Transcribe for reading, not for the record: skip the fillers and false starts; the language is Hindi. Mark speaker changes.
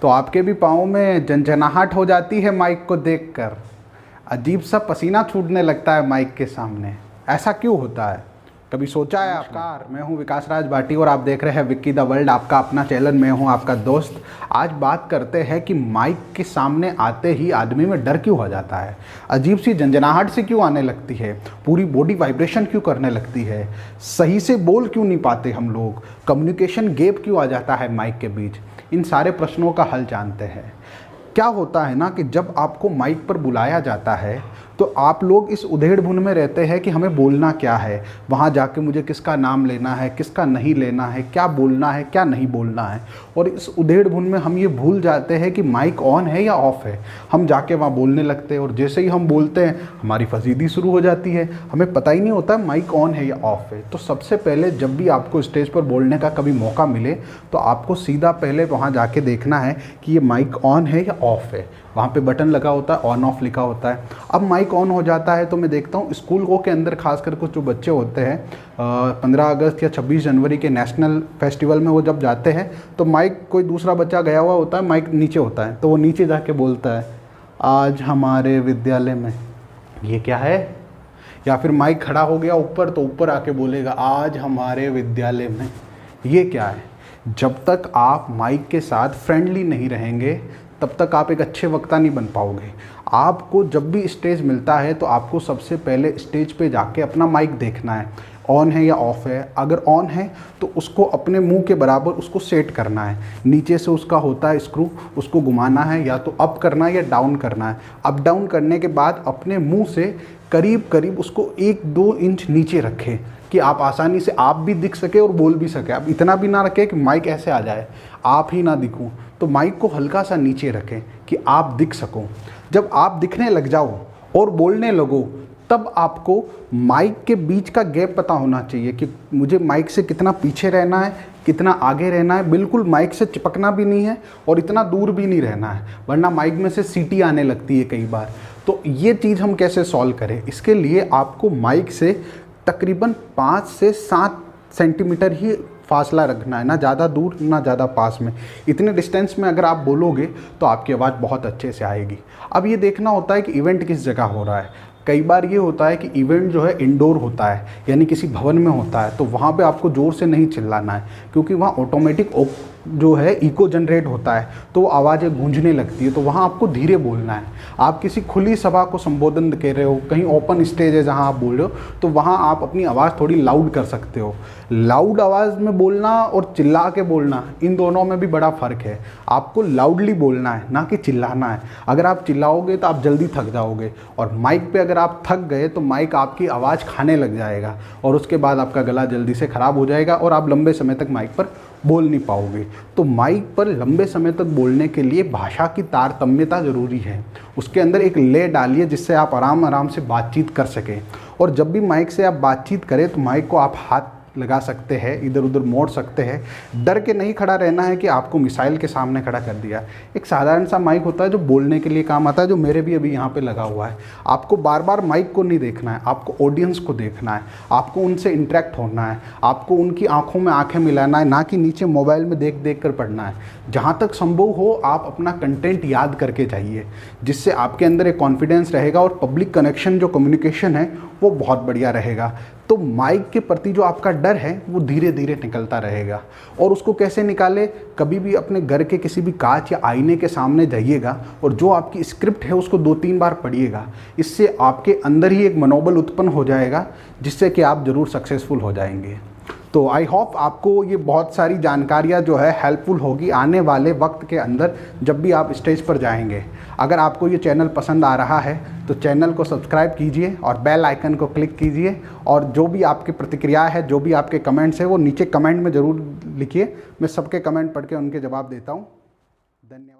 Speaker 1: तो आपके भी पाँव में झंझनाहट हो जाती है माइक को देखकर, अजीब सा पसीना छूटने लगता है माइक के सामने, ऐसा क्यों होता है? कभी सोचा है? नमस्कार, मैं हूं विकास राज भाटी और आप देख रहे हैं विक्की द वर्ल्ड, आपका अपना चैनल। मैं हूं आपका दोस्त। आज बात करते हैं कि माइक के सामने आते ही आदमी में डर क्यों हो जाता है, अजीब सी झंझनाहट सी क्यों आने लगती है, पूरी बॉडी वाइब्रेशन क्यों करने लगती है, सही से बोल क्यों नहीं पाते हम लोग, कम्युनिकेशन गैप क्यों आ जाता है माइक के बीच। इन सारे प्रश्नों का हल जानते हैं। क्या होता है ना कि जब आपको माइक पर बुलाया जाता है तो आप लोग इस उधेड़-बुन में रहते हैं कि हमें बोलना क्या है, वहाँ जाके मुझे किसका नाम लेना है, किसका नहीं लेना है, क्या बोलना है, क्या नहीं बोलना है। और इस उधेड़-बुन में हम ये भूल जाते हैं कि माइक ऑन है या ऑफ़ है। हम जाके वहाँ बोलने लगते हैं और जैसे ही हम बोलते हैं हमारी फसीदी शुरू हो जाती है, हमें पता ही नहीं होता माइक ऑन है या ऑफ़ है। तो सबसे पहले जब भी आपको स्टेज पर बोलने का कभी मौका मिले तो आपको सीधा पहले वहाँ जाके देखना है कि ये माइक ऑन है या ऑफ़ है। वहाँ पे बटन लगा होता है, ऑन ऑफ लिखा होता है। अब माइक ऑन हो जाता है तो मैं देखता हूँ स्कूलों के अंदर खासकर कुछ जो बच्चे होते हैं 15 अगस्त या 26 जनवरी के नेशनल फेस्टिवल में वो जब जाते हैं तो माइक, कोई दूसरा बच्चा गया हुआ होता है, माइक नीचे होता है तो वो नीचे जाके बोलता है आज हमारे विद्यालय में ये क्या है, या फिर माइक खड़ा हो गया ऊपर तो ऊपर आके बोलेगा आज हमारे विद्यालय में ये क्या है। जब तक आप माइक के साथ फ्रेंडली नहीं रहेंगे तब तक आप एक अच्छे वक्ता नहीं बन पाओगे। आपको जब भी स्टेज मिलता है तो आपको सबसे पहले स्टेज पे जाके अपना माइक देखना है, ऑन है या ऑफ़ है। अगर ऑन है तो उसको अपने मुंह के बराबर उसको सेट करना है, नीचे से उसका होता है स्क्रू, उसको घुमाना है, या तो अप करना है या डाउन करना है। अप डाउन करने के बाद अपने मुंह से करीब करीब उसको 1-2 इंच नीचे रखें कि आप आसानी से आप भी दिख सके और बोल भी सके। अब इतना भी ना रखें कि माइक ऐसे आ जाए, आप ही ना दिखूं, तो माइक को हल्का सा नीचे रखें कि आप दिख सको। जब आप दिखने लग जाओ और बोलने लगो तब आपको माइक के बीच का गैप पता होना चाहिए कि मुझे माइक से कितना पीछे रहना है, कितना आगे रहना है। बिल्कुल माइक से चिपकना भी नहीं है और इतना दूर भी नहीं रहना है, वरना माइक में से सीटी आने लगती है कई बार। तो ये चीज़ हम कैसे सॉल्व करें, इसके लिए आपको माइक से तकरीबन 5 से 7 सेंटीमीटर ही फासला रखना है, ना ज़्यादा दूर ना ज़्यादा पास में। इतने डिस्टेंस में अगर आप बोलोगे तो आपकी आवाज़ बहुत अच्छे से आएगी। अब ये देखना होता है कि इवेंट किस जगह हो रहा है। कई बार ये होता है कि इवेंट जो है इंडोर होता है, यानी किसी भवन में होता है, तो वहाँ पे आपको ज़ोर से नहीं चिल्लाना है क्योंकि वहाँ ऑटोमेटिक जो है इको जनरेट होता है तो आवाज़ें गूंजने लगती है, तो वहाँ आपको धीरे बोलना है। आप किसी खुली सभा को संबोधन कर रहे हो, कहीं ओपन स्टेज है जहाँ आप बोल रहे हो, तो वहाँ आप अपनी आवाज़ थोड़ी लाउड कर सकते हो। लाउड आवाज़ में बोलना और चिल्ला के बोलना, इन दोनों में भी बड़ा फ़र्क है। आपको लाउडली बोलना है, ना कि चिल्लाना है। अगर आप चिल्लाओगे तो आप जल्दी थक जाओगे, और माइक पे अगर आप थक गए तो माइक आपकी आवाज़ खाने लग जाएगा और उसके बाद आपका गला जल्दी से ख़राब हो जाएगा और आप लंबे समय तक माइक पर बोल नहीं पाओगे। तो माइक पर लंबे समय तक बोलने के लिए भाषा की तारतम्यता ज़रूरी है। उसके अंदर एक लय डालिए जिससे आप आराम से बातचीत कर सकें। और जब भी माइक से आप बातचीत करें तो माइक को आप हाथ लगा सकते हैं, इधर उधर मोड़ सकते हैं। डर के नहीं खड़ा रहना है कि आपको मिसाइल के सामने खड़ा कर दिया। एक साधारण सा माइक होता है जो बोलने के लिए काम आता है, जो मेरे भी अभी यहाँ पे लगा हुआ है। आपको बार बार माइक को नहीं देखना है, आपको ऑडियंस को देखना है, आपको उनसे इंटरेक्ट होना है, आपको उनकी आंखों में आंखें मिलाना है, ना कि नीचे मोबाइल में देख देख कर पढ़ना है। जहाँ तक संभव हो आप अपना कंटेंट याद करके जाइए, जिससे आपके अंदर एक कॉन्फिडेंस रहेगा और पब्लिक कनेक्शन जो कम्युनिकेशन है वो बहुत बढ़िया रहेगा। तो माइक के प्रति जो आपका डर है वो धीरे धीरे निकलता रहेगा। और उसको कैसे निकाले, कभी भी अपने घर के किसी भी कांच या आईने के सामने जाइएगा और जो आपकी स्क्रिप्ट है उसको 2-3 बार पढ़िएगा। इससे आपके अंदर ही एक मनोबल उत्पन्न हो जाएगा जिससे कि आप ज़रूर सक्सेसफुल हो जाएंगे। तो आई होप आपको ये बहुत सारी जानकारियाँ जो है हेल्पफुल होगी आने वाले वक्त के अंदर जब भी आप स्टेज पर जाएंगे। अगर आपको ये चैनल पसंद आ रहा है तो चैनल को सब्सक्राइब कीजिए और बेल आइकन को क्लिक कीजिए, और जो भी आपकी प्रतिक्रिया है, जो भी आपके कमेंट्स है वो नीचे कमेंट में ज़रूर लिखिए। मैं सबके कमेंट पढ़ के उनके जवाब देता हूँ। धन्यवाद।